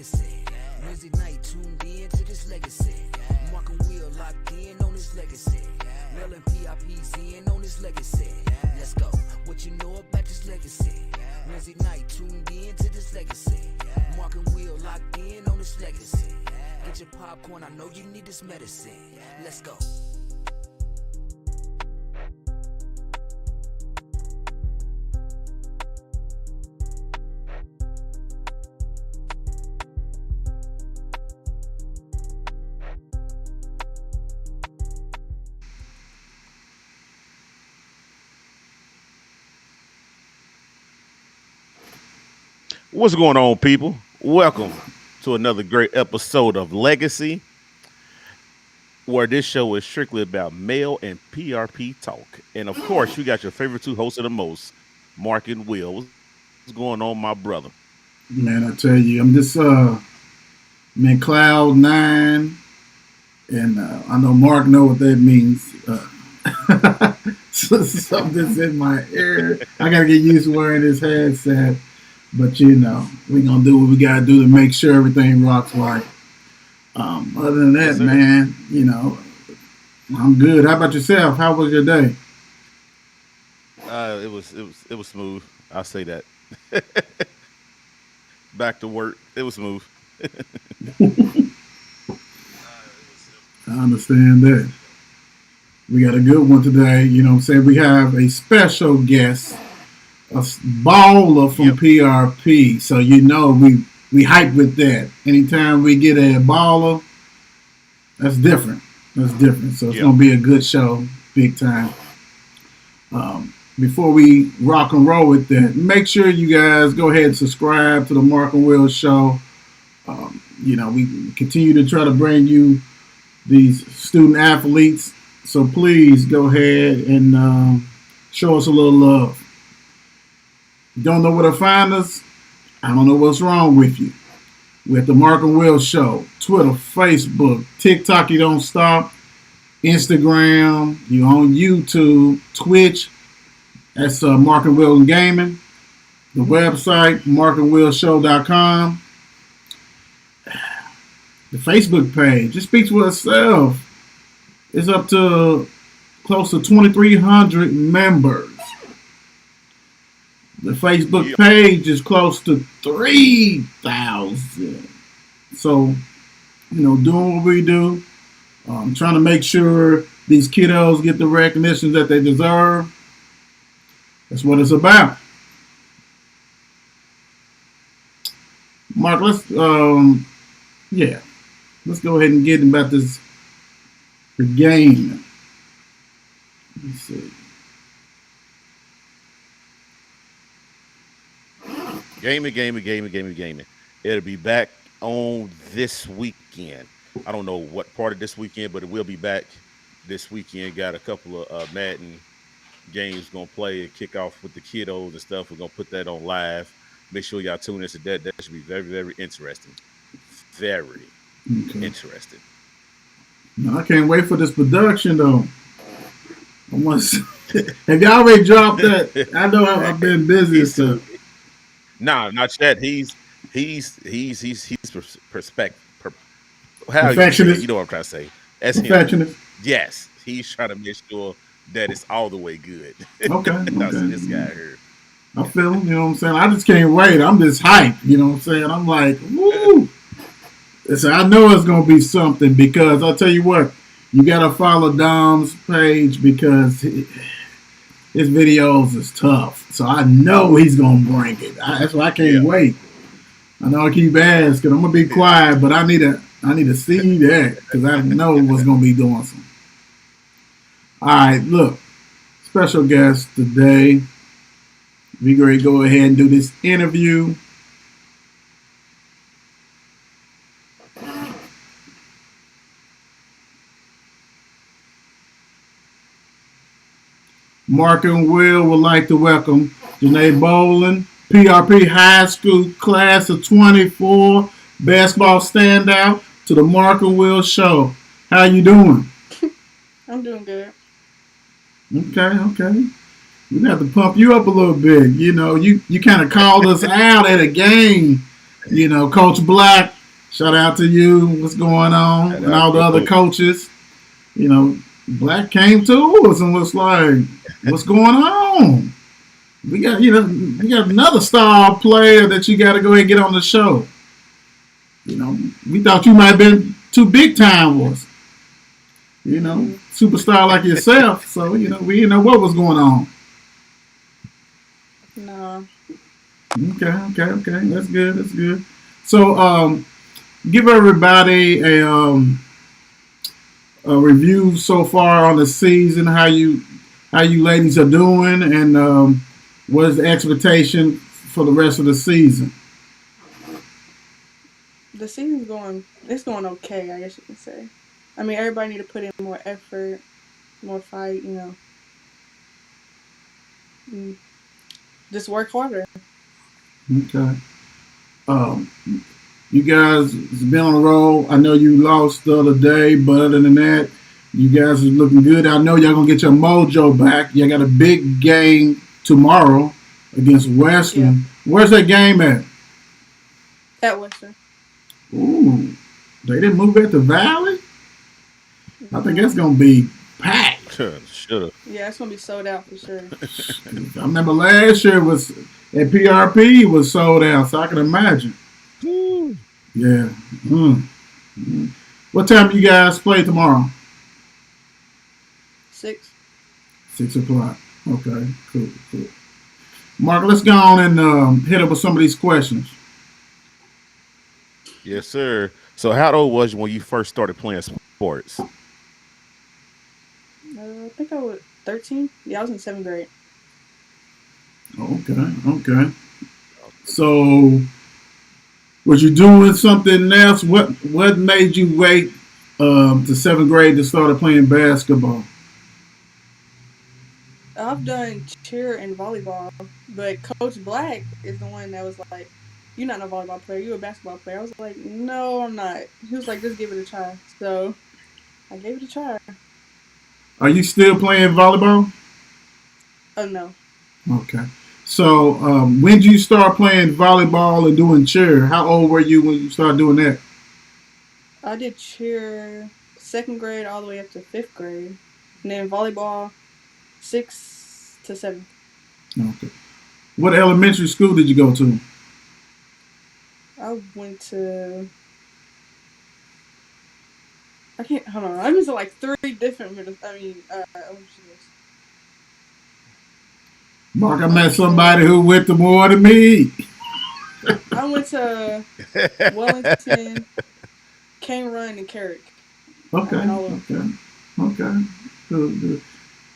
legacy. Wednesday night tuned in to this legacy. Mark and Will locked in on this legacy. Mel and PRP's in on this legacy. Let's go. What you know about this legacy? Wednesday night tuned in to this legacy. Mark and Will locked in on this legacy. Get your popcorn, I know you need this medicine. Let's go. What's going on, people? Welcome to another great episode of Legacy, where this show is strictly about male and PRP talk. And of course, you got your favorite two hosts of the most, Mark and Will. What's going on, my brother? Man, I tell you, I'm just I'm in cloud nine, and I know Mark know what that means. Something's in my ear. I gotta get used to wearing this headset. But, you know, we're going to do what we got to do to make sure everything rocks right. Other than that, man, you know, I'm good. How about yourself? How was your day? It was smooth. I'll say that. Back to work. It was smooth. I understand that. We got a good one today. You know what I'm saying? We have a special guest. A baller from PRP, so you know we hype with that. Anytime we get a baller, that's different. So it's gonna be a good show, big time. Before we rock and roll with that, make sure you guys go ahead and subscribe to the Mark and Will Show. You know, we continue to try to bring you these student athletes, so please go ahead and show us a little love. Don't know where to find us? I don't know what's wrong with you. We're at the Mark and Will Show. Twitter, Facebook, TikTok, you don't stop. Instagram, you on YouTube, Twitch. That's Mark and Will Gaming. The website, markandwillshow.com. The Facebook page, it speaks for itself. It's up to close to 2,300 members. The Facebook page is close to 3,000. So, you know, doing what we do, trying to make sure these kiddos get the recognition that they deserve. That's what it's about. Mark, let's go ahead and get about this the game. Let's see. Gaming. It'll be back on this weekend. I don't know what part of this weekend, but it will be back this weekend. Got a couple of Madden games going to play and kick off with the kiddos and stuff. We're going to put that on live. Make sure y'all tune in to that. That should be very, very interesting. Very interesting. No, I can't wait for this production, though. Have y'all already dropped that? I know I've been busy and stuff. No, not yet. He's perfectionist. You know what I'm trying to say. That's perfectionist. Him. Yes, he's trying to make sure that it's all the way good. Okay. That's this guy here. I feel him. You know what I'm saying. I just can't wait. I'm just hyped. You know what I'm saying. I'm like, woo. So I know it's gonna be something because I'll tell you what. You gotta follow Dom's page because his videos is tough. So I know he's going to bring it. That's why I can't wait. I know I keep asking. I'm going to be quiet, but I need to see that because I know what's going to be doing some. All right, look. Special guest today. We're going to go ahead and do this interview. Mark and Will would like to welcome Jeannae Bolin, PRP High School Class of 24, Basketball Standout, to the Mark and Will Show. How you doing? I'm doing good. Okay. We have to pump you up a little bit. You know, you kind of called us out at a game. You know, Coach Black Shout out to you. What's going on? Shout And out all the to other Coach. coaches. You know, Black came to us and was like, "What's going on? We got another star player that you got to go ahead and get on the show." You know, we thought you might have been too big time was. You know, superstar like yourself. So we didn't know what was going on. No. Okay. That's good. So, give everybody a review so far on the season. How you ladies are doing, and what is the expectation for the rest of the season? The season's going okay, I guess you can say. I mean, everybody need to put in more effort, more fight, just work harder. Okay. Um, you guys have been on the road. I know you lost the other day, but other than that, you guys are looking good. I know y'all gonna get your mojo back. You got a big game tomorrow against Western. Yeah. Where's that game at? At Western. Ooh, they didn't move at the Valley. I think that's gonna be packed. Should have. Yeah, it's gonna be sold out for sure. I remember last year was at PRP was sold out, so I can imagine. Woo. Yeah. What time do you guys play tomorrow? 6. 6 o'clock. Okay, cool. Mark, let's go on and hit up with some of these questions. Yes, sir. So, how old was you when you first started playing sports? I think I was 13. Yeah, I was in 7th grade. Okay. So, was you doing something else? What made you wait to 7th grade to start playing basketball? I've done cheer and volleyball, but Coach Black is the one that was like, "You're not a volleyball player. You're a basketball player." I was like, "No, I'm not." He was like, "Just give it a try." So I gave it a try. Are you still playing volleyball? Oh no, Okay. So, when did you start playing volleyball and doing cheer? How old were you when you started doing that? I did cheer 2nd grade all the way up to 5th grade, and then volleyball 6th to 7th. Okay. What elementary school did you go to? I went to. I can't hold on. I went to like 3 different middle. Elementary schools. Mark, I met somebody who went to more than me. I went to Wellington, Cane Run, and Carrick. Okay. I went all over. Okay. Good.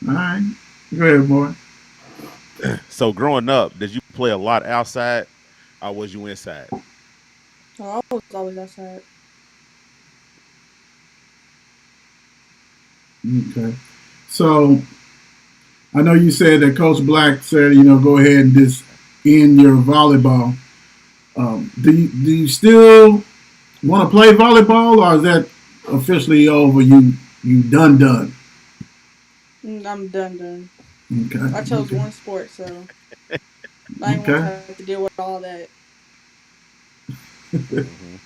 All right. Go ahead, boy. So, growing up, did you play a lot outside, or was you inside? Oh, I was always outside. Okay. So, I know you said that Coach Black said, go ahead and just end your volleyball. Do you still want to play volleyball, or is that officially over? You done? I'm done. Okay. I chose one sport, so I ain't want to have to deal with all that. Mm-hmm.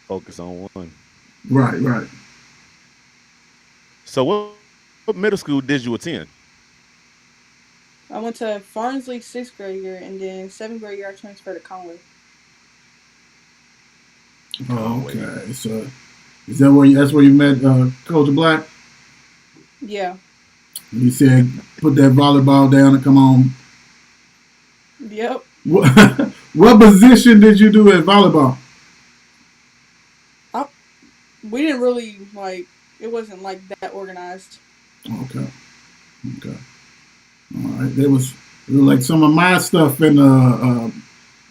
Focus on one. Right. So, what middle school did you attend? I went to Farnsley 6th grade year, and then 7th grade year I transferred to Conway. Okay. So, is that that's where you met Coach Black? Yeah. He said, "Put that volleyball down and come on." Yep. What position did you do at volleyball? We didn't really it wasn't like that organized. Okay. All right. It was like some of my stuff in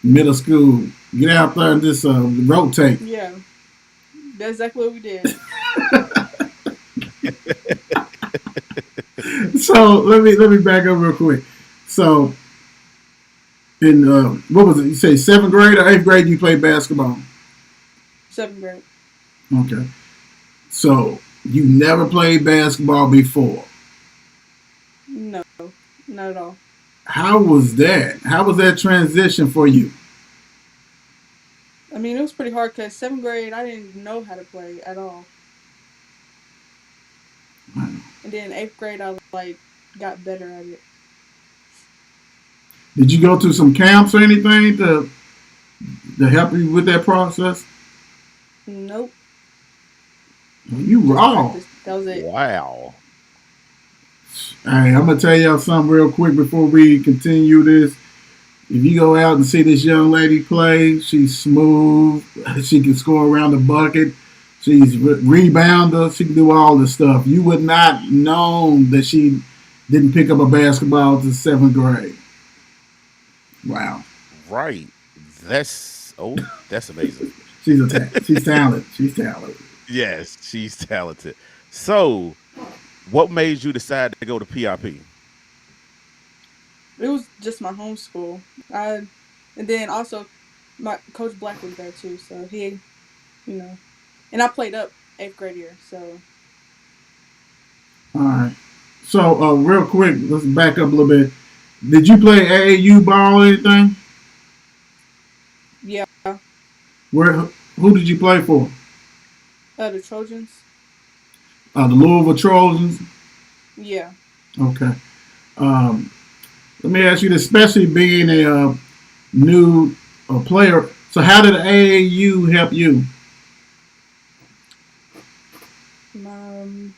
middle school. Get out there and just rotate. Yeah. That's exactly what we did. So let me back up real quick. So in what was it? You say 7th grade or 8th grade? You played basketball. 7th grade. Okay. So you never played basketball before. No, not at all. How was that? How was that transition for you? I mean, it was pretty hard because 7th grade, I didn't know how to play at all. And then 8th grade, I like got better at it. Did you go to some camps or anything to help you with that process? Nope, You just raw. practice. That was it. Wow. Hey, I'm gonna tell y'all something real quick before we continue this. If you go out and see this young lady play, she's smooth. She can score around the bucket. She's rebounder. She can do all this stuff. You would not know that she didn't pick up a basketball to 7th grade. Wow, Right. That's amazing. she's talented. She's talented. Yes, she's talented. So, what made you decide to go to PRP? It was just my homeschool. And then also my coach Black was there too, so he, you know, and I played up 8th grade year. So All right. So, real quick, let's back up a little bit. Did you play AAU ball or anything? yeah, Where? Who did you play for? the Trojans. The Louisville Trojans. Yeah. Okay. Um, Let me ask you this, especially being a new player. So, how did AAU help you? Um,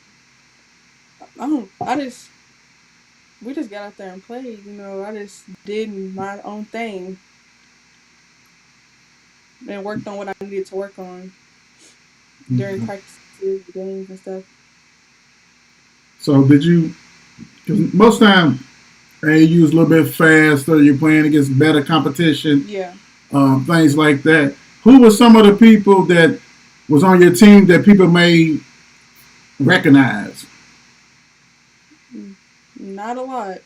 I don't. I just we just got out there and played. I just did my own thing and worked on what I needed to work on during Okay. practices, games, and stuff. So, did you? Because most time AAU is a little bit faster. You're playing against better competition, Yeah. things like that. Who were some of the people that was on your team that people may recognize? Not a lot.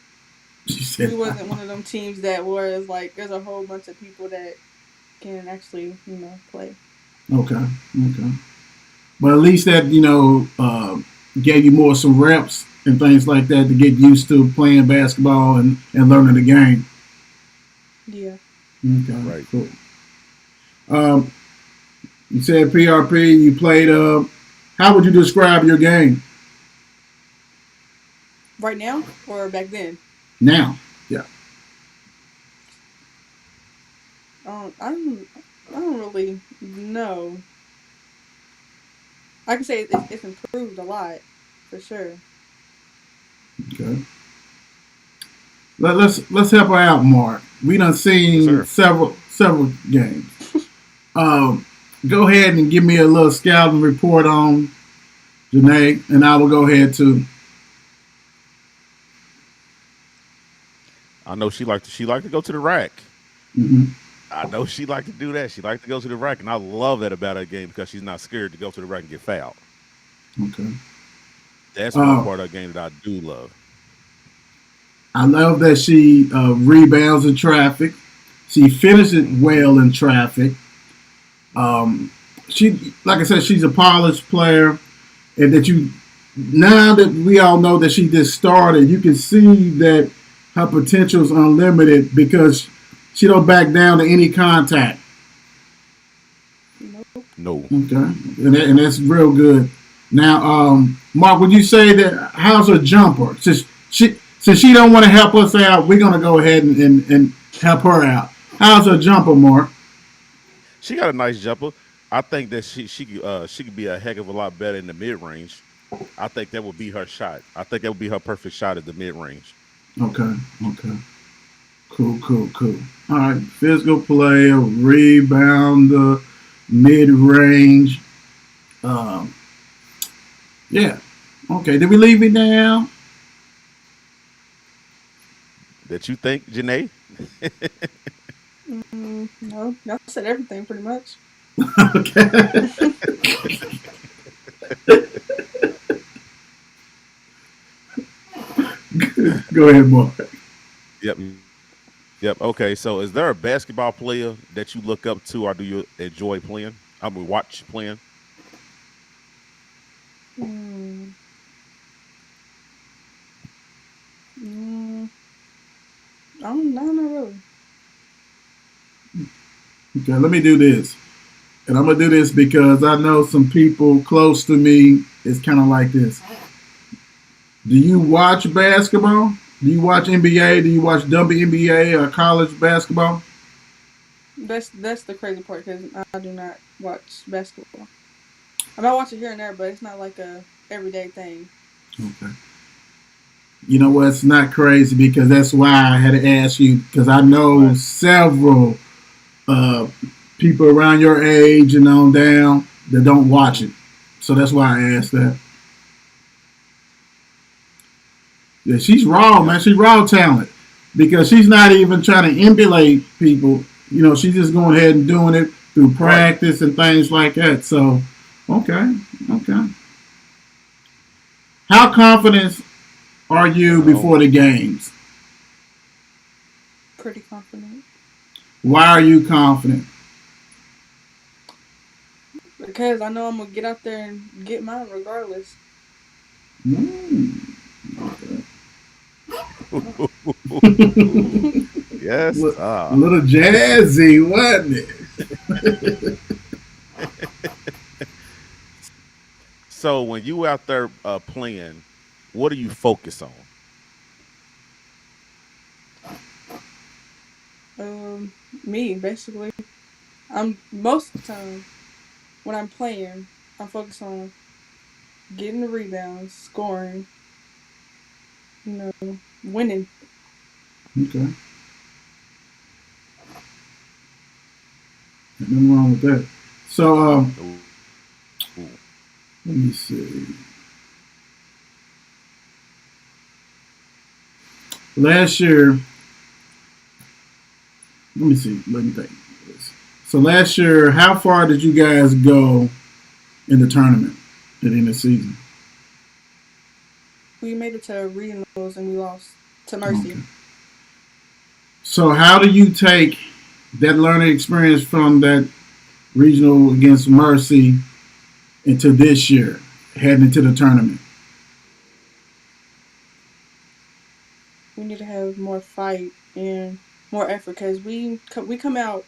She We said, wasn't one of them teams that was like there's a whole bunch of people that can actually play. okay, okay. But at least that, gave you more some reps and things like that to get used to playing basketball and learning the game. Yeah. Okay, Right. cool. Um, you said PRP, you played, how would you describe your game Right now or back then? now? Yeah. I don't really know. I can say it's improved a lot for sure. Okay. Let's help her out, Mark. We done Yes, seen sir. several games. Um, Go ahead and give me a little scouting report on Jeannae, and I will go ahead too. I know she liked to go to the rack. Hmm. I know she liked to do that. She liked to go to the rack, and I love that about her game because she's not scared to go to the rack and get fouled. Okay. That's one Uh, part of the game that I do love. I love that she rebounds in traffic. She finishes well in traffic. Um, she, like I said, she's a polished player, and that you now that we all know that she just started, you can see that her potential is unlimited because she don't back down to any contact. Nope. No, Okay, and that's real good. Now, Mark, would you say that how's her jumper? Since she don't want to help us out, we're gonna go ahead and help her out. How's her jumper, Mark? she got a nice jumper. I think that she could be a heck of a lot better in the mid range. I think that would be her shot. I think that would be her perfect shot at the mid range. Okay, okay, cool, cool, cool. All right, physical player, rebounder, mid range. Um, yeah. Okay, did we leave it down? That you think, Janae? No, y'all said everything pretty much. Okay. Go ahead, Mark. Yep. Yep. Okay. So, is there a basketball player that you look up to, or do you enjoy playing? I mean, watch playing. Mm, mm, I don't know, not really. Okay, let me do this. and I'm gonna do this because I know some people close to me. It's kind of like this. Do you watch basketball? Do you watch NBA? Do you watch WNBA or college basketball? That's the crazy part because I do not watch basketball. I might watch it here and there, but it's not like a everyday thing. Okay. You know what? It's not crazy because that's why I had to ask you because I know several uh, people around your age and on down that don't watch it. So that's why I asked that. Yeah, she's raw, man. She's raw talent because she's not even trying to emulate people. You know, she's just going ahead and doing it through practice and things like that. So, okay, okay. How confident are you before the games? Pretty confident. Why are you confident? Because I know I'm gonna get out there and get mine regardless. Mm, Yes. a little jazzy, wasn't it? So when you out there playing, what do you focus on? Me basically. I'm most of the time when I'm playing, I'm focused on getting the rebounds, scoring, you know, winning. Okay, nothing wrong with that. So, Ooh. let me see. Last year, let me see. Let me think. So last year, how far did you guys go in the tournament at the end of the season? We made it to regionals and we lost to Okay. Mercy. So how do you take that learning experience from that regional against Mercy into this year, heading into the tournament? We need to have more fight and more effort because we come out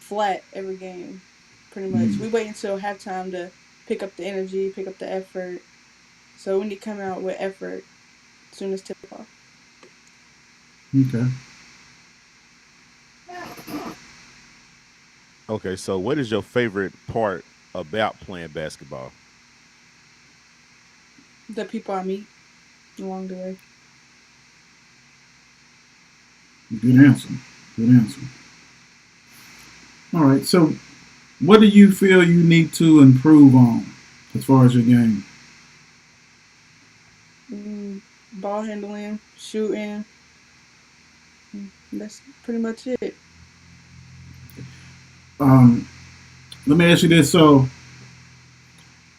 flat every game, pretty much. Mm, We wait until halftime to pick up the energy, pick up the effort. So we need to come out with effort as soon as tip off. okay. Okay, so what is your favorite part about playing basketball? The people I meet along the way. Good answer. Good answer. All right. So what do you feel you need to improve on as far as your game? Ball handling, shooting. That's pretty much it. Um, Let me ask you this. So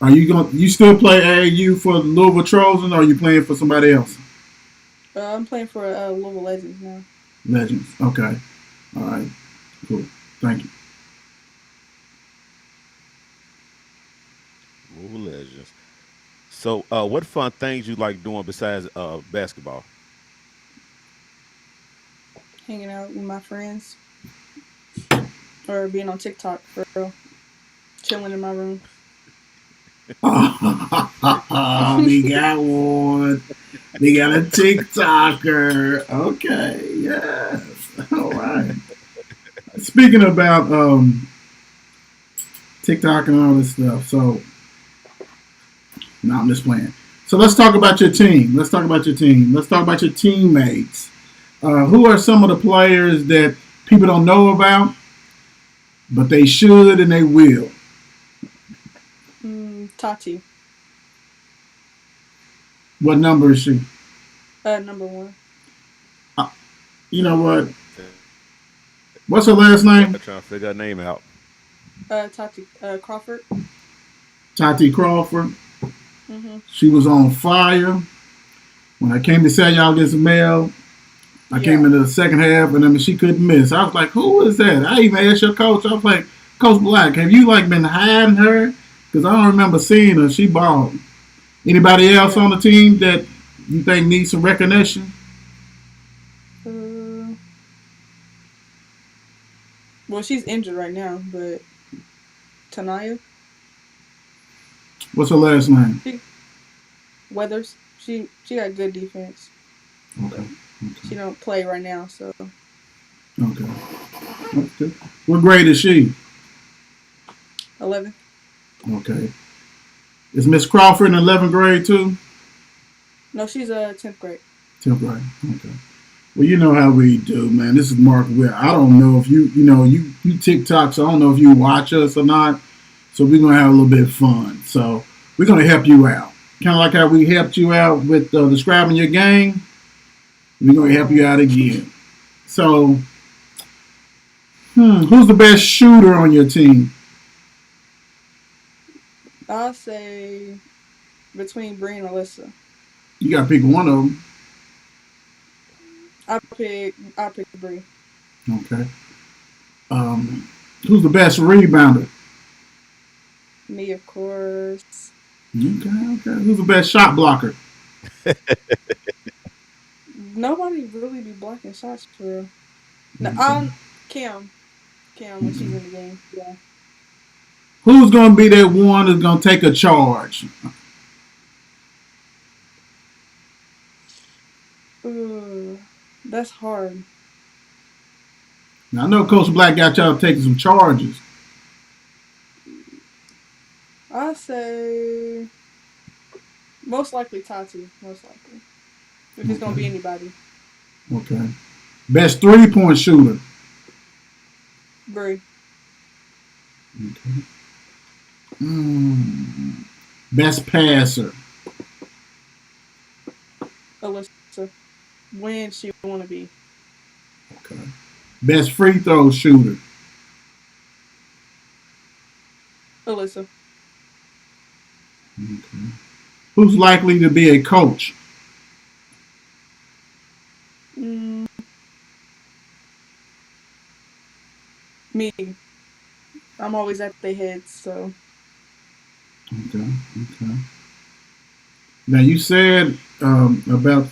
are you still play AAU for the Louisville Trojans or are you playing for somebody else? I'm playing for Louisville Legends now. Legends. Okay. All right. Cool. Thank you. Mobile Legends. So, what fun things you like doing besides basketball? Hanging out with my friends or being on TikTok for real. Chilling in my room. We got one. We got a TikToker. Okay. Yes. All right. Speaking about TikTok and all this stuff. So, no, I'm just playing. So let's talk about your team. Let's talk about your team. Let's talk about your teammates. Who are some of the players that people don't know about, but they should and they will? Tati. What number is she? Number one. You know what? What's her last name? I'm trying to figure her name out. Tati Crawford. Tati Crawford. Mm-hmm. She was on fire. When I came to sell y'all this mail, I came into the second half, and I mean, she couldn't miss. I was like, who is that? I even asked your coach. I was like, Coach Black, have you like been hiding her? Because I don't remember seeing her. She balled. Anybody else on the team that you think needs some recognition? Well, she's injured right now, but Tanaya. What's her last name? Weathers. She got good defense. Okay. She don't play right now, so. Okay. That's good. What grade is she? 11. Okay. Is Miss Crawford in 11th grade too? No, she's 10th grade. 10th grade. Okay. Well, you know how we do, man. This is Mark Will. I don't know if you TikTok, so I don't know if you watch us or not. So we're going to have a little bit of fun. So we're going to help you out. Kind of like how we helped you out with describing your game. We're going to help you out again. So, who's the best shooter on your team? I'll say between Bree and Alyssa. You got to pick one of them. I'll pick Bree. Okay. Who's the best rebounder? Me, of course. Okay. Who's the best shot blocker? Nobody really be blocking shots for real. No, Kim when she's in the game. Yeah. Who's gonna be that one that's gonna take a charge? Ooh, that's hard. Now I know Coach Black got y'all taking some charges. I'll say most likely Tati. Most likely. If it's gonna be anybody. Okay. Best 3-point shooter. Bree. Okay. Best passer. Alyssa. When she wanna be. Okay. Best free throw shooter. Alyssa. Okay. Who's likely to be a coach? Me. I'm always at their heads, so. Okay. Now you said about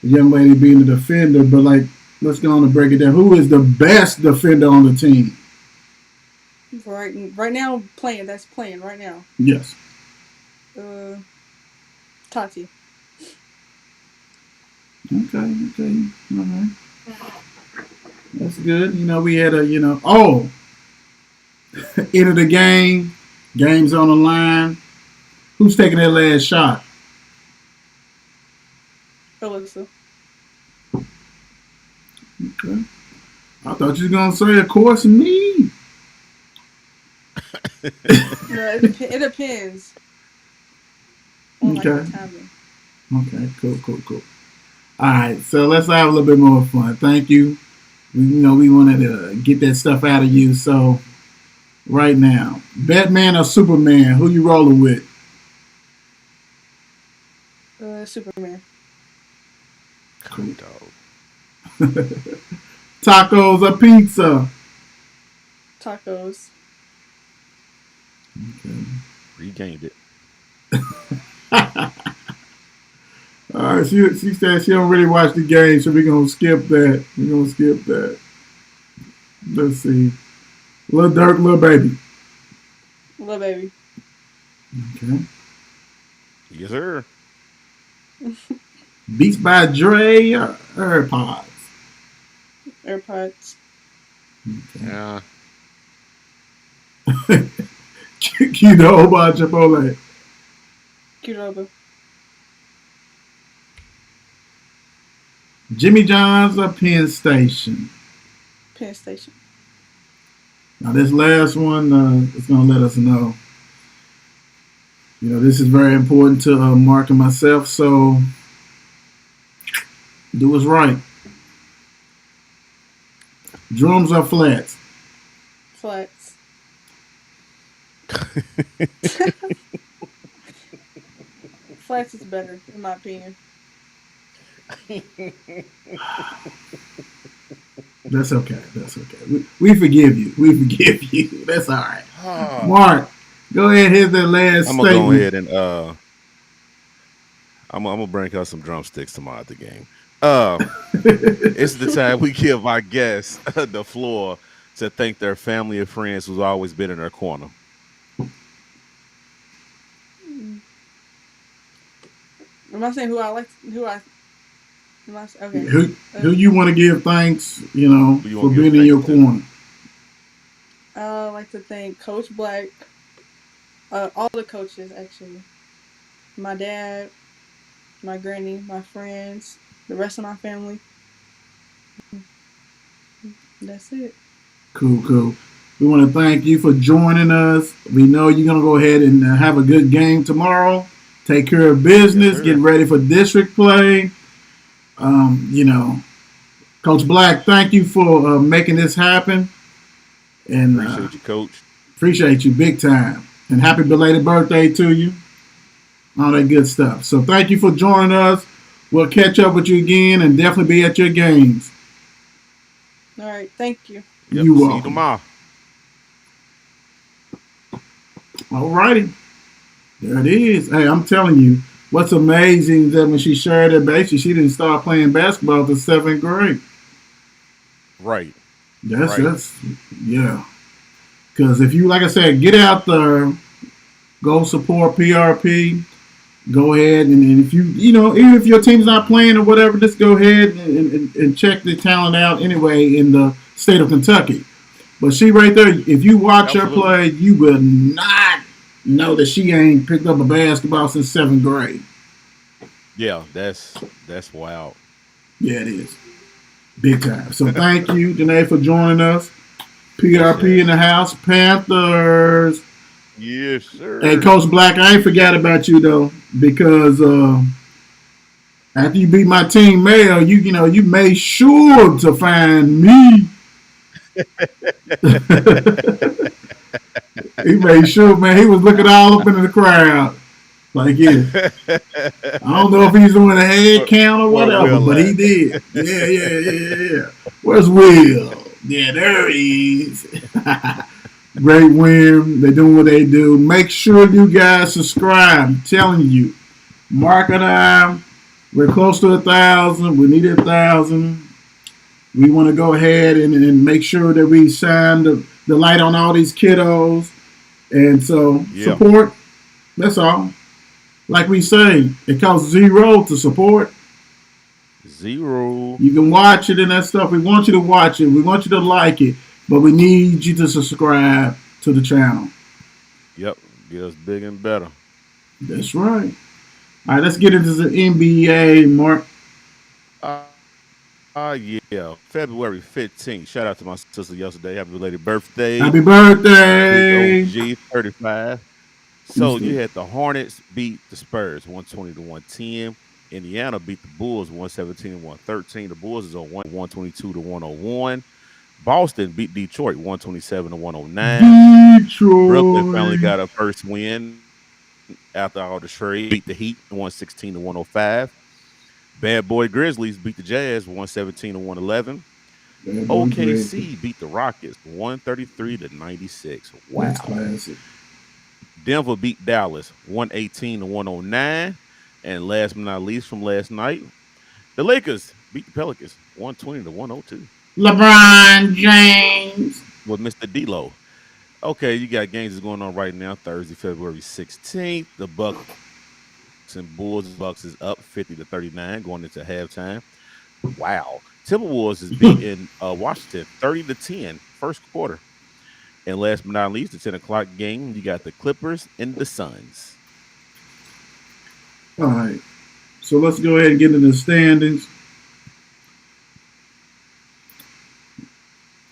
the young lady being a defender, but let's go on and break it down. Who is the best defender on the team? Right now, playing. That's playing right now. Yes. Tati. Okay. All right. That's good. We had end of the game. Game's on the line. Who's taking that last shot? Alyssa. Okay. I thought you were going to say, of course, me. No, it depends. Okay. Okay, cool. All right, so let's have a little bit more fun. Thank you. We wanted to get that stuff out of you. So, right now, Batman or Superman? Who you rolling with? Superman. Cool dog. Tacos or pizza? Tacos. Okay. Regained it. All right, she said she don't really watch the game, so we're gonna skip that. Let's see. Lil Durk, Lil Baby. Lil Baby. Okay. Yes, sir. Beats by Dre or AirPods? AirPods. Okay. Yeah. Qdoba or Chipotle? Qdoba. Jimmy John's or Penn Station? Penn Station. Now this last one is going to let us know. This is very important to Mark and myself, so do what's right. Drums or flats? Flats. Flats is better, in my opinion. That's okay. We forgive you. That's all right. Mark, go ahead and hit that last I'm statement. gonna go ahead and I'm gonna bring out some drumsticks tomorrow at the game. It's the time we give our guests the floor to thank their family and friends who's always been in their corner. Am I saying who I like? Who I? Am I, okay. Who you want to give thanks, Who you for want to give being in your thanks to? corner? I'd like to thank Coach Black, all the coaches actually, my dad, my granny, my friends, the rest of my family. That's it. Cool. We want to thank you for joining us. We know you're going to go ahead and have a good game tomorrow. Take care of Yes, business. Get sir. ready for district play. You know, Coach Black, thank you for making this happen. And Appreciate you, Coach. appreciate you big time. And happy belated birthday to you. All that good stuff. So thank you for joining us. We'll catch up with you again and definitely be at your games. All right. Thank you. Yep. You See you welcome. tomorrow. All righty. There it is. Hey, I'm telling you, what's amazing is that when she shared that basically she didn't start playing basketball until 7th grade. Right. That's yeah. Because if you, like I said, get out there, go support PRP. Go ahead and if even if your team's not playing or whatever, just go ahead and check the talent out anyway in the state of Kentucky. But she right there, if you watch her Absolutely. play, you will not know that she ain't picked up a basketball since 7th grade. Yeah, that's wild. Yeah, it is. Big time. So thank you, Jeannae, for joining us. Yes, PRP in sir. the house. Panthers. Yes, sir. Hey, Coach Black, I ain't forgot about you, though, because after you beat my team, Mayo, you made sure to find me. He made sure, man. He was looking all up into the crowd. Like, yeah. I don't know if he's doing a head count or Where whatever, Will but he at? did. Yeah. Where's Will? Yeah, there he is. Great win. They're doing what they do. Make sure you guys subscribe. I'm telling you. Mark and I, we're close to 1,000. We need 1,000. We want to go ahead and make sure that we shine the light on all these kiddos. And so Yeah. support. That's all. Like we say, it costs $0 to support. 0. You can watch it and that stuff. We want you to watch it. We want you to like it. But we need you to subscribe to the channel. Yep. Get us big and better. That's right. All right, let's get into the NBA, Mark. Yeah. February 15th. Shout out to my sister yesterday. Happy belated birthday. Happy Big birthday. OG 35. So you had the Hornets beat the Spurs 120 to 110. Indiana beat the Bulls 117 to 113. The Bulls is on 122 to 101. Boston beat Detroit 127 to 109. Brooklyn finally Detroit. got a first win after all the trade. Beat the Heat 116 to 105. Bad Boy Grizzlies beat the Jazz 117 to 111. Bad boy Grizzlies. OKC beat the Rockets 133 to 96. Wow. That's classic. Denver beat Dallas 118 to 109. And last but not least from last night, the Lakers beat the Pelicans 120 to 102 LeBron James. with Mr. D-Lo. Okay, you got games that's going on right now. Thursday, February 16th. The Bucks and Bulls. Bucks is up 50 to 39 going into halftime. Wow. Timberwolves is beating Washington 30 to 10 first quarter. And last but not least, the 10 o'clock game, you got the Clippers and the Suns. All right. So let's go ahead and get into the standings.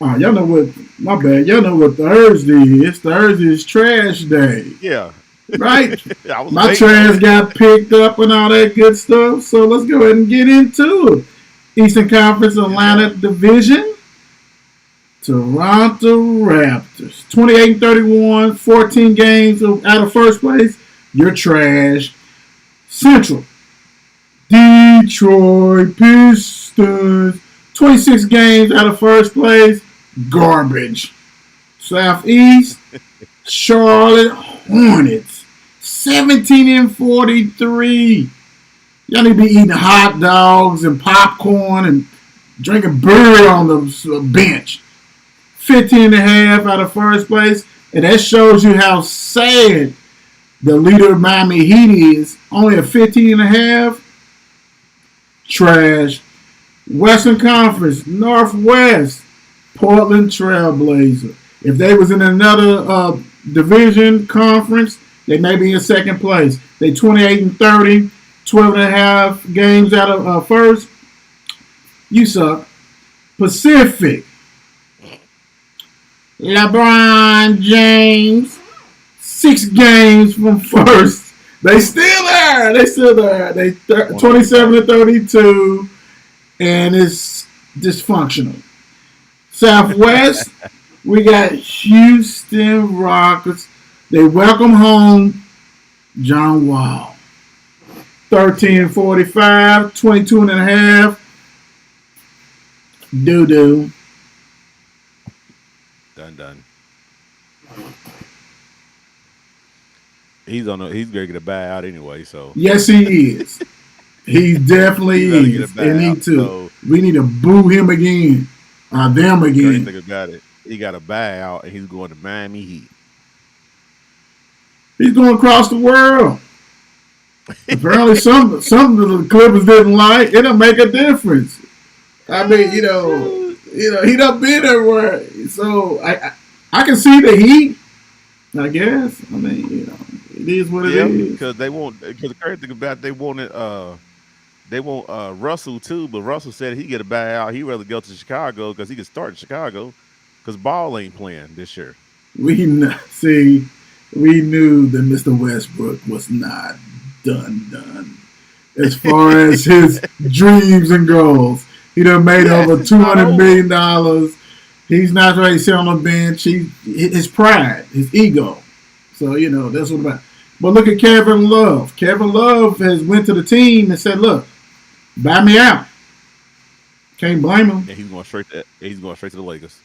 Oh, y'all know what? My bad. Y'all know what Thursday is. Thursday is trash day, Yeah. right? I was My waiting trash on it. got picked up and all that good stuff. So let's go ahead and get into it. Eastern Conference Atlantic Division. Toronto Raptors. 28-31, 14 games out of first place. You're trash. Central. Detroit Pistons. 26 games out of first place. Garbage. Southeast. Charlotte Hornets. 17-43. Y'all need to be eating hot dogs and popcorn and drinking beer on the bench. 15 and a half out of first place. And that shows you how sad the leader of Miami Heat is only a 15.5. Trash. Western Conference, Northwest, Portland Trailblazer. If they was in another division conference, they may be in second place. They 28-30, 12.5 games out of first. You suck. Pacific, LeBron James, 6 games from first. They still there. They 27-32, and it's dysfunctional. Southwest, we got Houston Rockets. They welcome home John Wall. 13-45, 22.5. Doo-doo. Done. He's gonna get a buyout anyway, so. Yes, he is. He definitely is. And he too. So, we need to boo him again. Them again. Think about it. He got a buyout and he's going to Miami Heat. He's going across the world. Apparently, some of the Clippers didn't like. It'll make a difference. I mean, he done been everywhere. So I can see the Heat. I guess. I mean, it is what it is. Because the crazy thing about it, they want Russell too, but Russell said he get a buyout. He'd rather go to Chicago because he can start in Chicago because Ball ain't playing this year. We knew that Mr. Westbrook was not done. As far as his dreams and goals, he done made over $200 million. He's not ready to sit on the bench. His pride, his ego. So, that's what about. But look at Kevin Love. Kevin Love has went to the team and said, look, buy me out. Can't blame him. And he's going straight to the Lakers.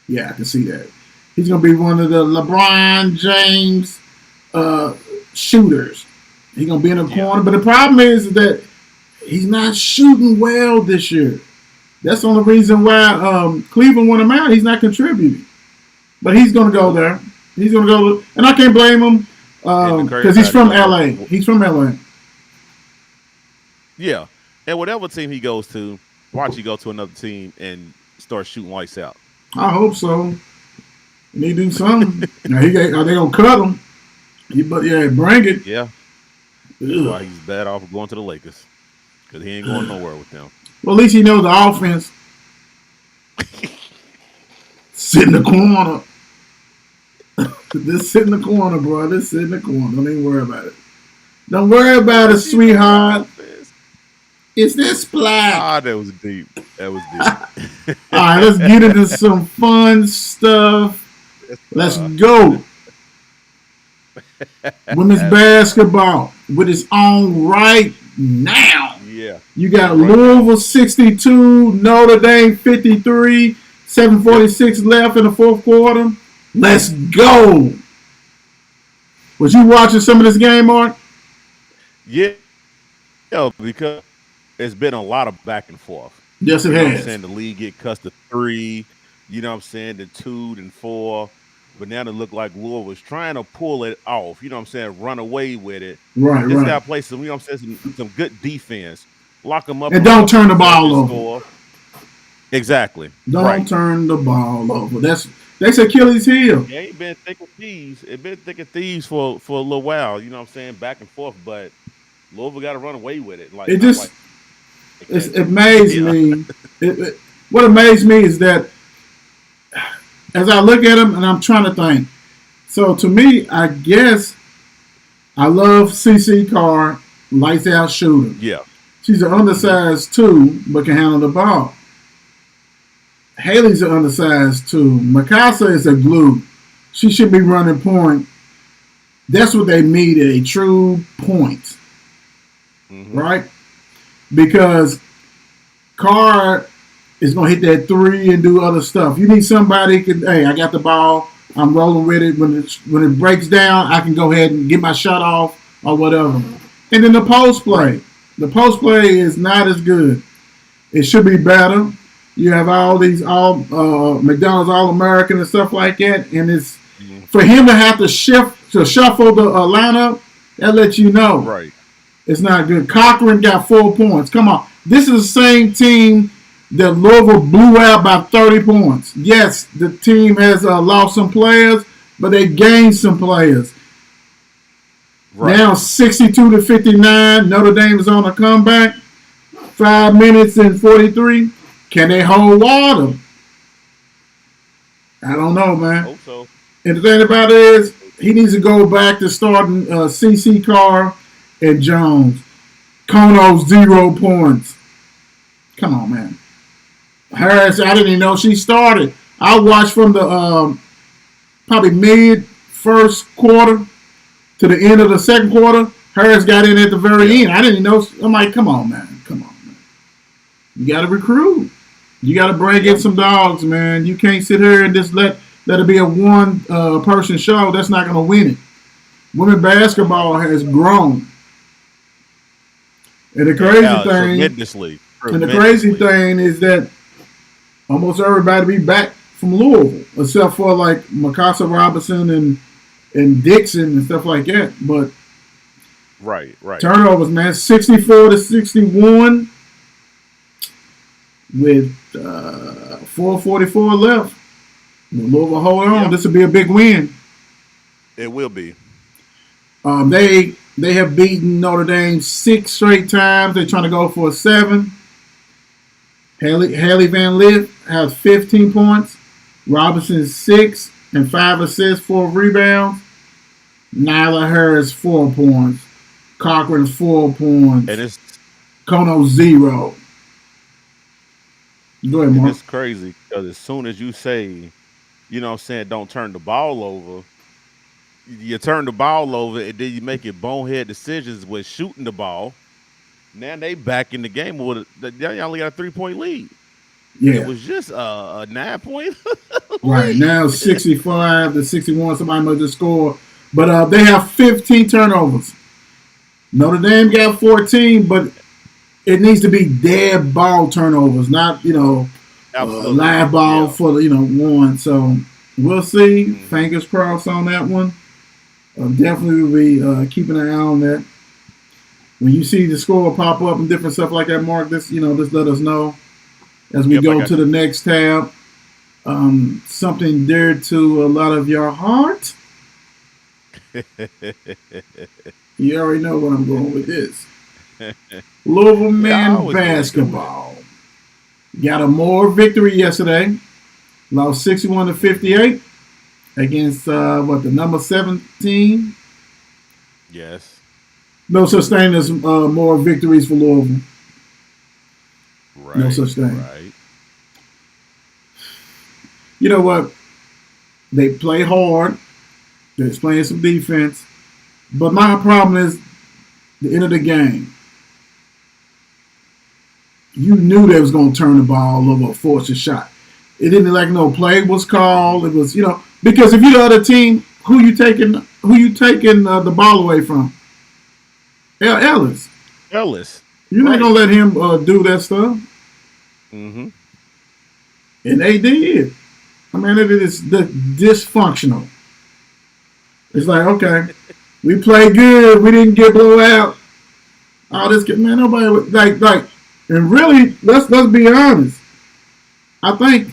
Yeah, I can see that. He's going to be one of the LeBron James shooters. He's going to be in the corner. But the problem is that he's not shooting well this year. That's the only reason why Cleveland won him out. He's not contributing. But he's going to go there. He's going to go. And I can't blame him because he's from L.A. He's from L.A. Yeah. And whatever team he goes to, watch you go to another team and start shooting lights out. I hope so. And he do something. Now, are they going to cut him? Bring it. Yeah. That's why he's bad off of going to the Lakers. Because he ain't going nowhere with them. Well, at least he knows the offense. Sit in the corner. Just sit in the corner, bro. Just sit in the corner. Don't even worry about it. Don't worry about it, sweetheart. It's this black. Ah, that was deep. All right, let's get into some fun stuff. Let's go. Women's basketball with its own right now. Yeah. You got Louisville 62, Notre Dame 53, 7:46 left in the fourth quarter. Let's go. Was you watching some of this game, Mark? Yeah, because it's been a lot of back and forth. Yes, it has. has. You know what I'm saying? The league get cussed to 3, then 2, then 4. But now it look like Louisville was trying to pull it off, run away with it. Right. Just got to play some, some good defense. Lock them up. And don't turn the ball over. Exactly. Don't turn the ball over. That's Achilles' heel. Yeah, it been thick of thieves. It been thick of thieves for a little while, back and forth. But Louisville got to run away with it. It amazed me. What amazed me is that as I look at him and I'm trying to think. So to me, I guess I love CC Carr, lights out shooter. Yeah. She's an undersized 2, but can handle the ball. Haley's an undersized 2. Mikasa is a glue. She should be running point. That's what they need, a true point. Mm-hmm. Right? Because Carr is going to hit that 3 and do other stuff. You need somebody who can, hey, I got the ball. I'm rolling with it. When it breaks down, I can go ahead and get my shot off or whatever. And then the post play. The post play is not as good. It should be better. You have all these McDonald's All-American and stuff like that, and it's for him to have to shift to shuffle the lineup, that lets you know Right. it's not good. Cochran got 4 points. Come on. This is the same team that Louisville blew out by 30 points. Yes, the team has lost some players, but they gained some players. Right. Now 62-59. Notre Dame is on a comeback. 5 minutes and 43. Can they hold water? I don't know, man. Hope so. And the thing about it is, he needs to go back to starting CC Carr and Jones. Kono 0 points. Come on, man. Harris, I didn't even know she started. I watched from the probably mid first quarter to the end of the second quarter. Harris got in at the very end. I didn't even know. I'm like, come on, man. Come on, man. You got to recruit. You got to bring in some dogs, man. You can't sit here and just let it be a one person show. That's not going to win it. Women basketball has grown. And the crazy thing is that almost everybody be back from Louisville, except for like Mikasa Robinson and Dixon and stuff like that. But right. turnovers, man, 64-61 with 4:44 left. Louisville, hold on. Yep. This will be a big win. It will be. They have beaten Notre Dame 6 straight times. They're trying to go for a 7. Haley Van Lith has 15 points. Robinson 6 and 5 assists, 4 rebounds. Nyla Harris 4 points. Cochran 4 points. And it's Kono 0. Go ahead, Mark. It's crazy because as soon as you say, you know what I'm saying, don't turn the ball over, you turn the ball over and then you make it bonehead decisions with shooting the ball. Now they back in the game with they only got a 3-point lead. Yeah. It was just a 9-point right. Now 65-61. Somebody must just score. But they have 15 turnovers. Notre Dame got 14, but it needs to be dead ball turnovers, not, live ball for the, one. So we'll see. Mm-hmm. Fingers crossed on that one. Definitely will be keeping an eye on that. When you see the score pop up and different stuff like that, Mark, just let us know as we go to the next tab. Something dear to a lot of your heart. You already know what I'm going with this. Louisville men basketball got a more victory yesterday. Lost 61-58 against the number 17. Yes. No such thing as more victories for Louisville. Right. No such thing. Right. You know what? They play hard. They're playing some defense. But my problem is the end of the game. You knew they was going to turn the ball over or force a shot. It didn't like no play was called. It was, because if you're the other team, who you taking the ball away from? Ellis. You're not going to let him do that stuff. Mm-hmm. And they did. I mean, it is dysfunctional. It's like, okay, we played good. We didn't get blown out. All this, man, nobody would, like, and really, let's be honest. I think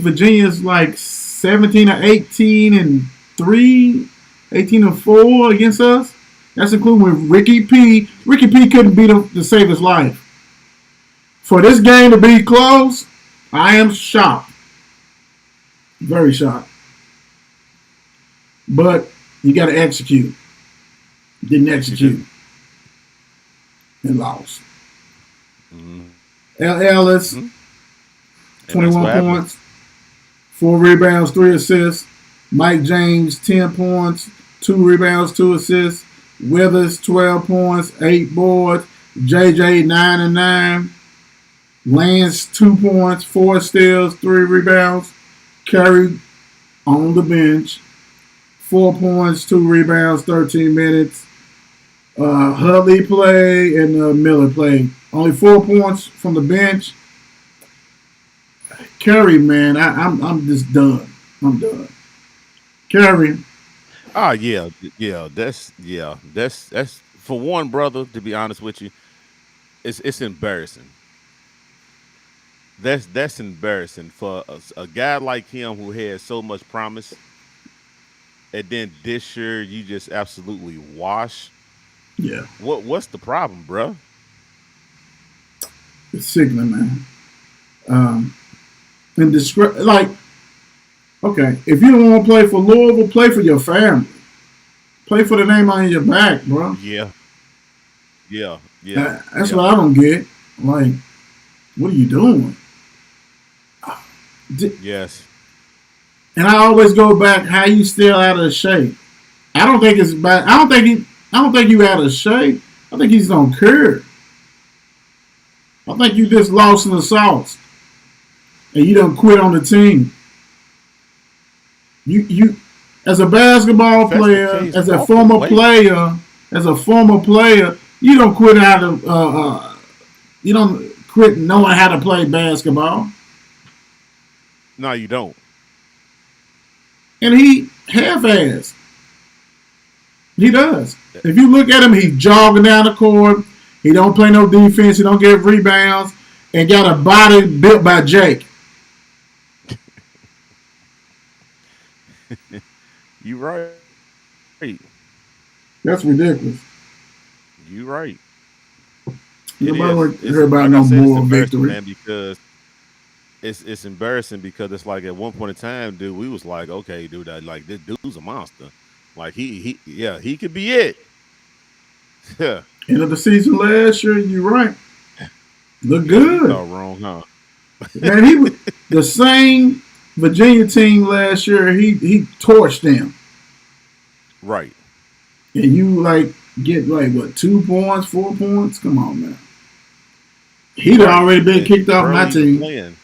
Virginia's like 17-18-3, 18-4 against us. That's including with Ricky P. Ricky P couldn't beat him to save his life. For this game to be close, I am shocked. Very shocked. But you got to execute. Didn't execute. And lost. Mm-hmm. Ellis, 21 points, 4 rebounds, 3 assists. Mike James, 10 points, 2 rebounds, 2 assists. Withers, 12 points, 8 boards. JJ, 9 and 9. Lance, 2 points, 4 steals, 3 rebounds. Curry on the bench, 4 points, 2 rebounds, 13 minutes. Hudley played and Miller played. Only 4 points from the bench. Curry, man, I'm just done. I'm done. Carry. That's for one, brother. To be honest with you, it's embarrassing. That's embarrassing for a guy like him who had so much promise, and then this year you just absolutely wash. Yeah, What's the problem, bro? it's sickening, man. Um, and like, okay, if you don't want to play for Louisville, play for your family. Play for the name on your back, bro. Yeah, That's yeah. what I don't get. Like, what are you doing? Yes, And I always go back, how you still out of shape? I don't think it's bad. I don't think you out of shape. I think he's don't care. I think you just lost in the sauce and you don't quit on the team. You as a basketball if that's the player, case, walk away. as a former player, you don't quit out of you don't quit knowing how to play basketball. No, you don't. And he half-assed. He does. That- If you look at him, he's jogging down the court. He don't play no defense. He don't get rebounds, and got a body built by Jake. You right. That's ridiculous. You right. It Nobody is. want to hear It's about like I no said, it's moral embarrassing, victory. man, because it's embarrassing because it's like at one point in time, dude, we was like, okay, dude, like this dude's a monster. Like he could be it. Yeah. End of the season last year, you're right. Look Yeah, we good. thought wrong, huh? Man, he was the same Virginia team last year. He torched them, Right. and you like get like what 2 points, 4 points? Come on, man. He'd Right. already been And kicked off my barely even team. playing.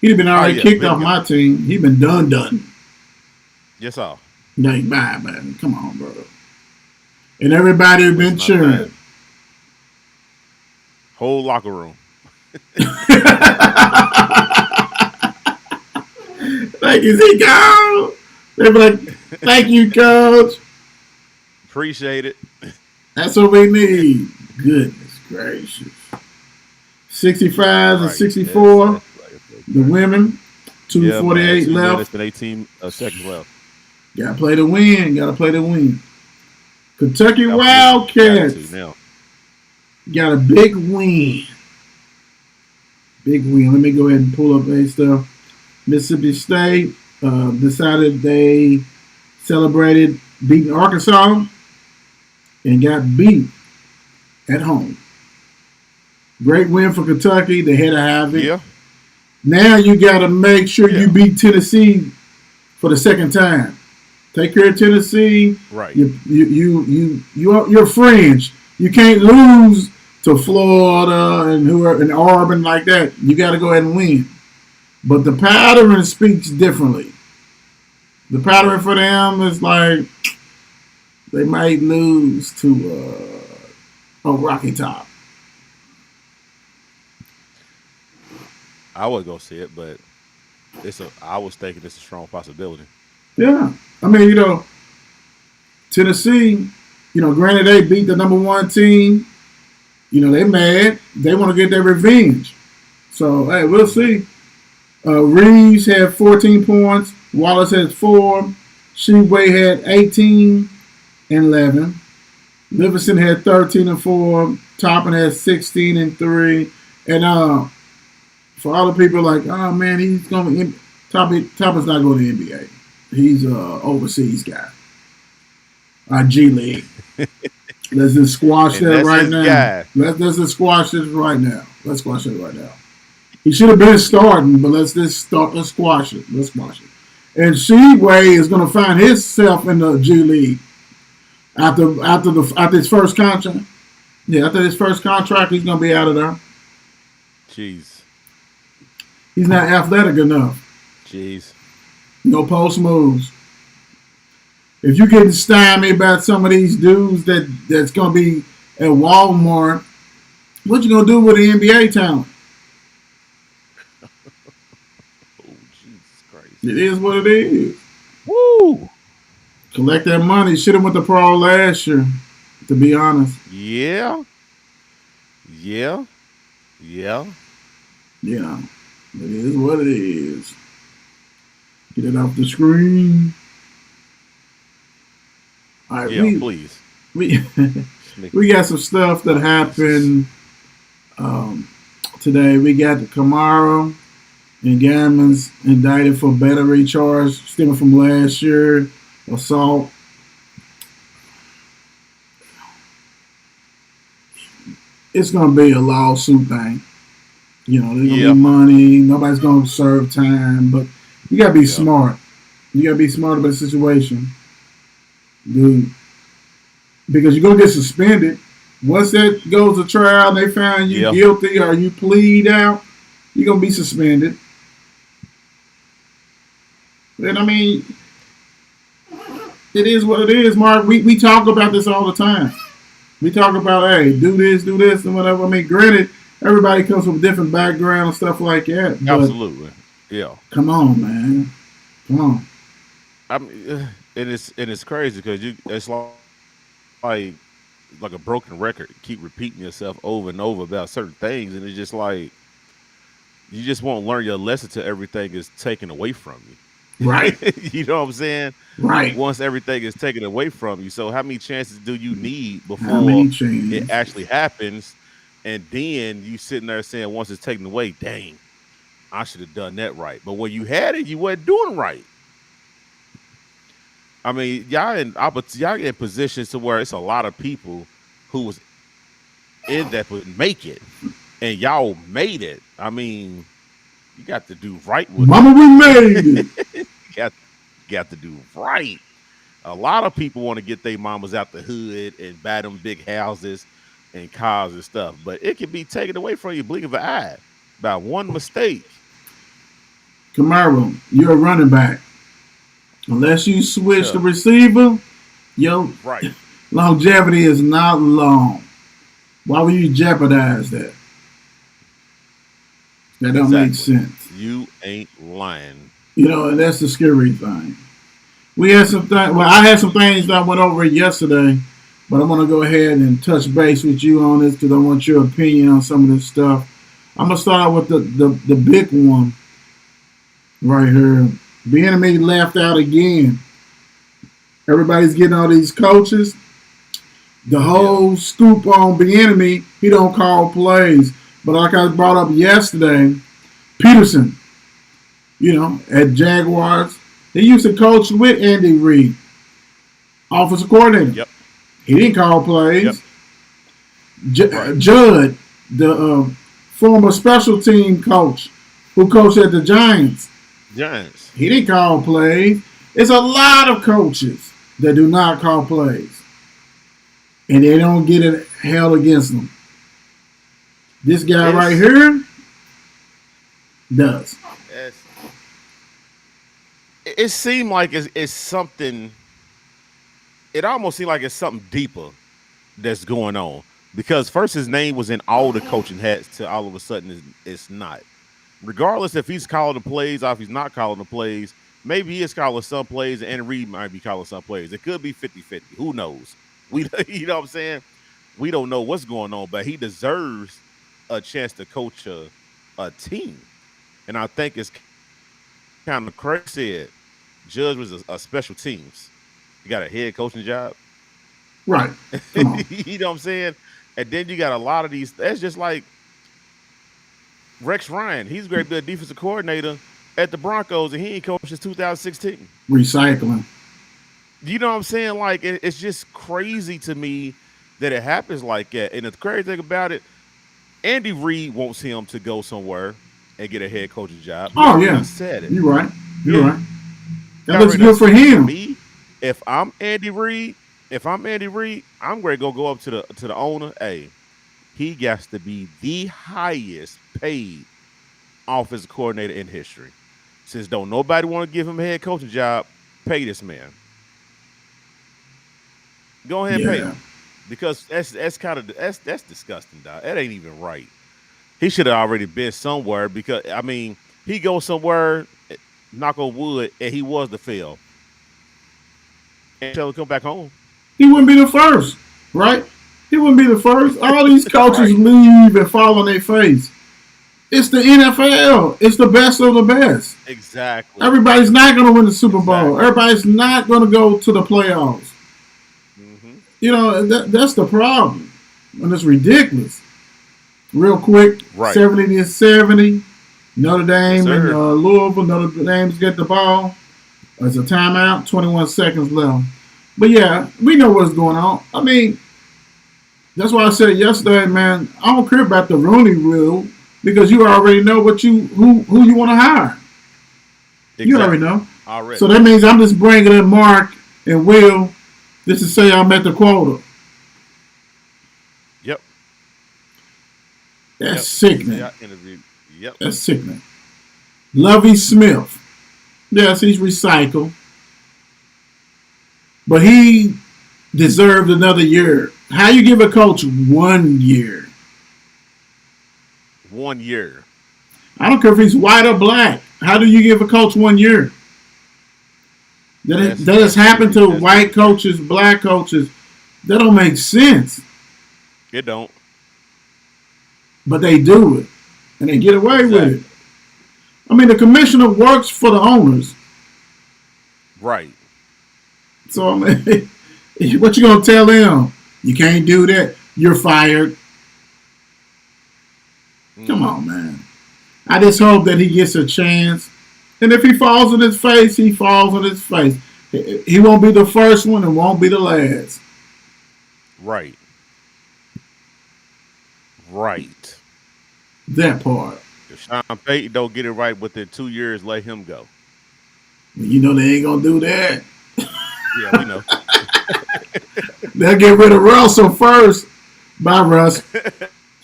He'd have been Oh already yeah, kicked been off gone. my team. He'd been done. Yes, all. Like, bye, man. Come on, bro. And everybody had been Wasting our time. cheering. Whole locker room. Thank you, Z Coach. They be like, thank you, Coach. Appreciate it. That's what we need. Goodness gracious. 65s and Right. 64. That's The women, yeah, man. 248 2 minutes left. and 18 seconds left. Gotta play to win. Gotta play to win. Kentucky Absolutely. Got Wildcats to now. got a big win. Big win. Let me go ahead and pull up a stuff. Mississippi State decided they celebrated beating Arkansas and got beat at home. Great win for Kentucky. They had to have it. Yeah. Now you got to make sure Yeah. you beat Tennessee for the second time. Take care of Tennessee. Right. You're fringe. You can't lose to Florida and Auburn like that. You got to go ahead and win. But the pattern speaks differently. The pattern for them is like they might lose to a Rocky Top. I would go see it, but I was thinking it's a strong possibility. Yeah. I mean, Tennessee, granted they beat the number one team. They mad. They want to get their revenge. So, hey, we'll see. Reeves had 14 points. Wallace had 4. Sheway had 18 and 11. Livingston had 13 and 4. Toppin had 16 and 3. And for all the people like, oh man, he's going to Toppin's not going to the NBA. He's an overseas guy. G League. Let's just squash And that that's right his now. guy. Let's just squash this right now. Let's squash it right now. He should have been starting, but let's squash it. Let's squash it. And Sheway is going to find himself in the G League after his first contract. Yeah, after his first contract, he's going to be out of there. Jeez. He's not athletic enough. Jeez. No post moves. If you getting stymied by some of these dudes that's going to be at Walmart, what you going to do with the NBA talent? Oh, Jesus Christ. It is what it is. Woo! Woo. Collect that money. Should have went to pro last year, to be honest. Yeah. Yeah. Yeah. Yeah, it is what it is. Get it off the screen. All right, Yeah. Please. we Make we got some stuff that Jesus. happened um, today. We got the Kamara and Gammons indicted for battery charge stemming from last year, assault. It's gonna be a lawsuit thing. There's gonna be Yeah. money. Nobody's gonna serve time, but you gotta be Yeah. smart. You gotta be smart about the situation, dude, because you're gonna get suspended. Once that goes to trial, and they find you Yeah. guilty or you plead out, you're gonna be suspended. And I mean, it is what it is, Mark. We talk about this all the time. We talk about, hey, do this, and whatever. I mean, granted, everybody comes from a different background and stuff like that, but Absolutely. Yeah. come on, man. Come on. I mean, and it's crazy because it's like like a broken record. You keep repeating yourself over and over about certain things, and it's just like you just won't learn your lesson till everything is taken away from you. Right. You know what I'm saying? Right. Once everything is taken away from you, so how many chances do you need How before many it chains? actually happens? And then you sitting there saying, once it's taken away, dang, I should have done that right. But when you had it, you weren't doing right. I mean, y'all in positions to where it's a lot of people who was in that would make it, and y'all made it. I mean, you got to do right with it. Mama, we made it. you got got to do right. A lot of people want to get their mamas out the hood and buy them big houses and cars and stuff, but it can be taken away from you blink of an eye by one mistake. Kamara, you're a running back. Unless you switch the Yeah, receiver, your right. longevity is not long. Why would you jeopardize that? That don't make Exactly. sense. You ain't lying. And that's the scary thing. We had some things. Well, I had some things that I went over yesterday, but I'm gonna go ahead and touch base with you on this because I want your opinion on some of this stuff. I'm gonna start out with the big one right here. Bieniemy left out again. Everybody's getting all these coaches. The Yeah, whole scoop on Bieniemy, he don't call plays. But like I brought up yesterday, Peterson, at Jaguars, he used to coach with Andy Reid, offensive coordinator. yep, He didn't call yep, plays. right. Judd, the former special team coach who coached at the Giants, Giants. he didn't call plays. It's a lot of coaches that do not call plays, and they don't get it held against them. This guy right It's, here does. it's it seemed like it's something. It almost seemed like it's something deeper that's going on because first his name was in all the coaching hats to all of a sudden it's not. Regardless if he's calling the plays or if he's not calling the plays, maybe he is calling some plays and Reed might be calling some plays. It could be 50-50. Who knows? We you know what I'm saying? We don't know what's going on, but he deserves a chance to coach a team. And I think it's kind of crazy. Judge was a special teams. You got a head coaching job. Right. Come on. You know what I'm saying? And then you got a lot of these. That's just like Rex Ryan. He's going to be a defensive coordinator at the Broncos, and he ain't coached since 2016. Recycling. You know what I'm saying? Like it's just crazy to me that it happens like that. And the crazy thing about it, Andy Reid wants him to go somewhere and get a head coaching job. He Oh already yeah, done said it. you're right. You're Yeah, right. he That looks already done good for said it. For him. me, if I'm Andy Reid, I'm going to go up to the owner. Hey, he gets to be the highest paid offensive coordinator in history. Since don't nobody want to give him a head coaching job, pay this man. Go ahead and pay Yeah. him because that's kind of that's disgusting, dog. That ain't even right. He should have already been somewhere because I mean he goes somewhere, knock on wood, and he was the fail. And tell him to come back home. He wouldn't be the first, right? He wouldn't be the first. All these coaches Right. leave and fall on their face. It's the NFL. It's the best of the best. Exactly. Everybody's not going to win the Super Bowl. Exactly. Everybody's not going to go to the playoffs. Mm-hmm. You know, that's the problem. And it's ridiculous. Real quick, Right. 70-70. Notre Dame Yes, and sir. Louisville. Notre Dame's get the ball. It's a timeout. 21 seconds left. But yeah, we know what's going on. I mean, that's why I said yesterday, man. I don't care about the Rooney Rule because you already know who you want to hire. You already know. Already. So that means I'm just bringing in Mark and Will just to say I'm at the quota. Yep. That's sickening. Yeah, I interviewed. Yep. That's sickening. Lovey Smith. Yes, he's recycled. But he deserved another year. How you give a coach 1 year? 1 year. I don't care if he's white or black. How do you give a coach 1 year? That has happened to white coaches, black coaches. That don't make sense. It don't. But they do it. And they get away with it. I mean, the commissioner works for the owners. Right. So, I mean, what you going to tell them? You can't do that. You're fired. Come on, man. I just hope that he gets a chance. And if he falls on his face, he falls on his face. He won't be the first one and won't be the last. Right. Right. That part. If Sean Payton don't get it right within 2 years, let him go. You know they ain't going to do that. Yeah, we know. They'll get rid of Russell first. Bye, Russ.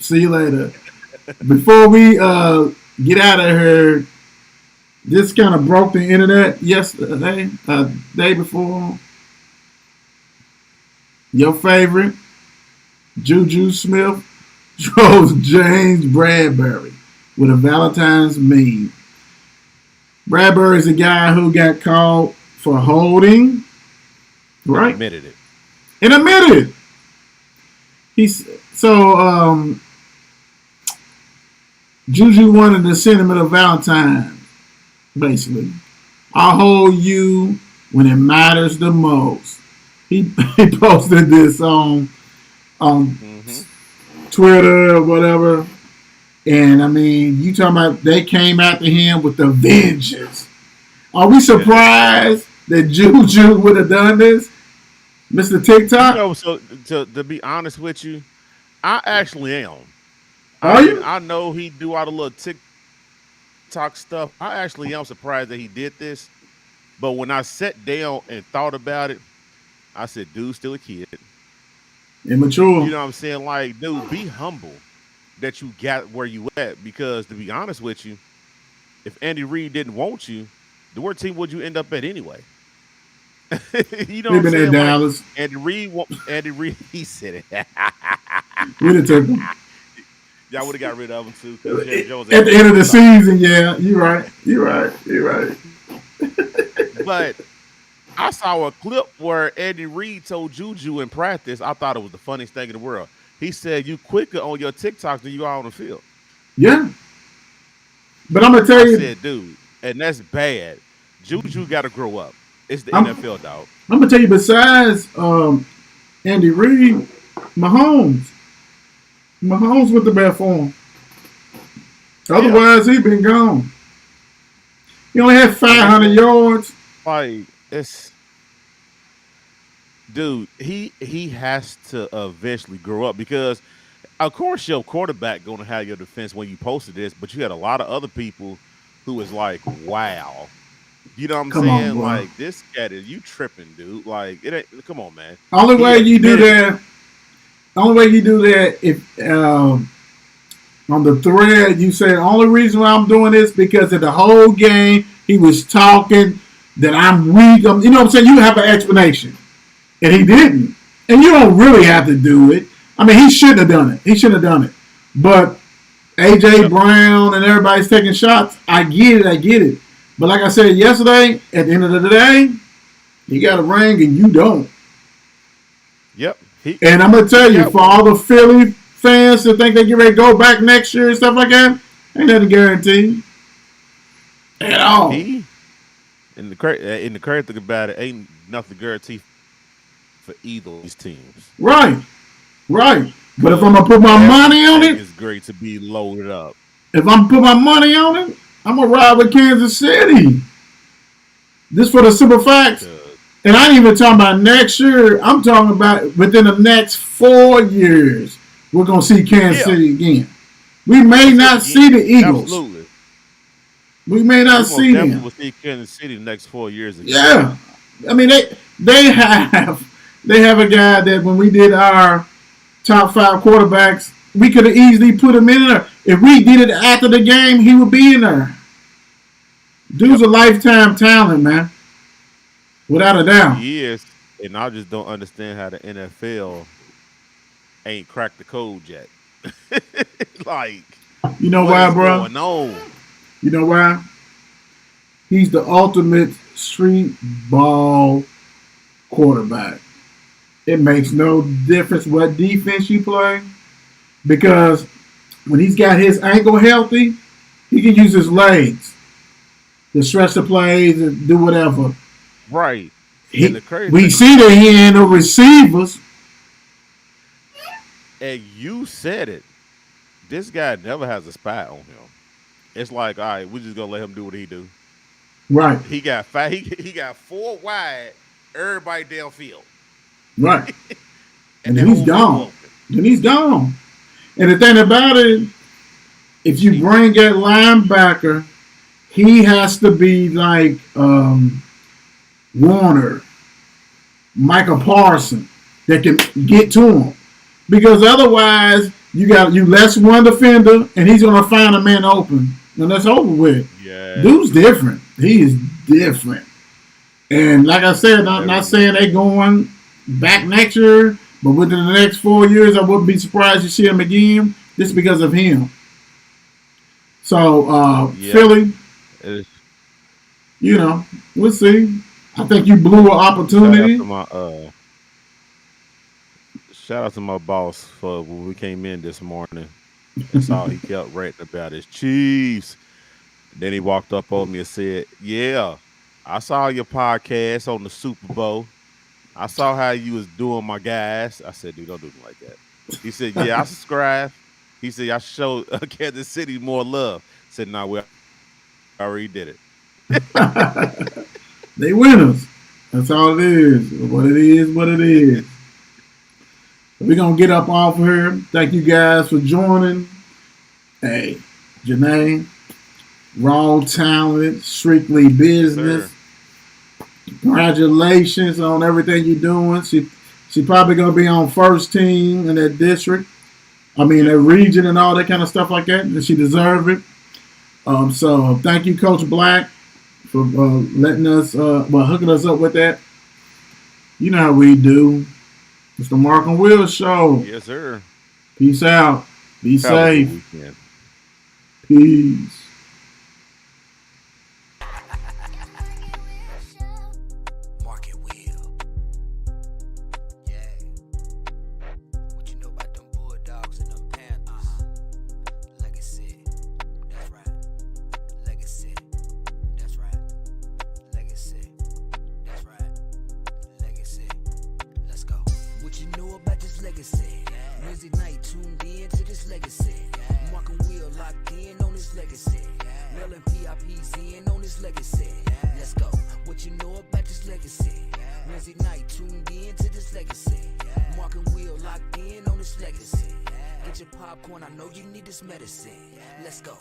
See you later. Before we get out of here, this kind of broke the internet yesterday, day before. Your favorite, JuJu Smith, chose James Bradberry with a Valentine's meme. Bradberry is a guy who got called for holding, right? Admitted it. And admitted. JuJu wanted to send him a Valentine, basically. I'll hold you when it matters the most. He posted this on Twitter or whatever. And, I mean, you talking about they came after him with the vengeance. Are we surprised that JuJu would have done this? Mr. TikTok? You know, so to be honest with you, I actually am. Are you? I know he do all the little TikTok stuff. I actually am surprised that he did this. But when I sat down and thought about it, I said, dude's still a kid. Immature. You know what I'm saying? Like, dude, be humble that you got where you at. Because to be honest with you, if Andy Reid didn't want you, where team would you end up at anyway? You know what I'm saying? In Dallas. Like, Andy Reid, he said it. We'd have took him. Y'all would have got rid of him too. Jones At the end of the season, yeah. You're right. But I saw a clip where Andy Reid told JuJu in practice, I thought it was the funniest thing in the world. He said, you quicker on your TikToks than you are on the field. Yeah. But I'm going to tell you. I said, dude, and that's bad. JuJu got to grow up. It's the NFL, dog. I'm going to tell you, besides Andy Reid, Mahomes with the best form. Otherwise, he'd been gone. He only had 500 yards. Like, it's... Dude, he has to eventually grow up because, of course, your quarterback going to have your defense when you posted this, but you had a lot of other people who was like, wow. You know what I'm saying? On, like, this cat is, you tripping, dude. Like, it ain't, come on, man. Only way you do that if on the thread you say the only reason why I'm doing this because of the whole game he was talking that I'm weak. You know what I'm saying? You have an explanation. And he didn't. And you don't really have to do it. I mean, he shouldn't have done it. But A.J. Brown and everybody's taking shots. I get it. But like I said yesterday, at the end of the day, He got a ring and you don't. Yep. And I'm gonna tell you, for all the Philly fans that think they get ready to go back next year and stuff like that, ain't nothing guaranteed at all. And the crazy thing about it, ain't nothing guaranteed for either of these teams. Right. But if I'm gonna put my money on it, it's great to be loaded up. If I'm gonna put my money on it, I'm gonna ride with Kansas City. This for the simple facts. And I ain't even talking about next year. I'm talking about within the next 4 years, we're going to see Kansas City again. We may not see the Eagles. Absolutely. We may not see them. We'll see Kansas City the next 4 years again. Yeah. I mean, they have a guy that when we did our top 5 quarterbacks, we could have easily put him in there. If we did it after the game, he would be in there. Dude's a lifetime talent, man. Without a doubt. He is, and I just don't understand how the NFL ain't cracked the code yet. Like, you know why, bro? Going on? You know why? He's the ultimate street ball quarterback. It makes no difference what defense you play, because when he's got his ankle healthy, he can use his legs to stretch the plays and do whatever. Right. We see that he ain't no receivers. And you said it. This guy never has a spot on him. It's like, all right, we're just gonna let him do what he do. Right. He got 4 wide, everybody downfield. Right. and then he's gone. And the thing about it, if you bring that linebacker, he has to be like Warner, Michael Parsons, that can get to him, because otherwise you less one defender and he's gonna find a man open and that's over with. Yeah, dude's different. He is different, and like I said, I'm not saying they going back next year, but within the next 4 years, I wouldn't be surprised to see him again just because of him. So Philly, we'll see. I think you blew an opportunity. Shout out to my boss for when we came in this morning. That's all he kept ranting about his Chiefs. Then he walked up on me and said, "Yeah, I saw your podcast on the Super Bowl. I saw how you was doing my guys." I said, "Dude, don't do me like that." He said, "Yeah, I subscribe." He said, "I showed Kansas City more love." I said, "Nah, we already did it." They winners. That's all it is. What it is. We're going to get up off of here. Thank you guys for joining. Hey, Jeannae, raw talent, strictly business. Congratulations on everything you're doing. She probably going to be on first team in that district. I mean, that region and all that kind of stuff like that. And she deserves it. So thank you, Coach Black, for letting us, hooking us up with that. You know how we do. It's the Mark and Will Show. Yes, sir. Peace out. Be safe. Peace. Mark and Will. Yeah. What you know about them Bulldogs and them Panthers? Legacy. That's right. Legacy. That's right. Legacy. That's right. Legacy. Let's go. What you know about this legacy? Wednesday night tuned in to this legacy. Mark and Will locked in on this legacy. Mel and PRP's in on this legacy. Let's go. What you know about this legacy? Wednesday night tuned in to this legacy. Mark and Will locked in on this legacy. Get your popcorn, I know you need this medicine. Let's go.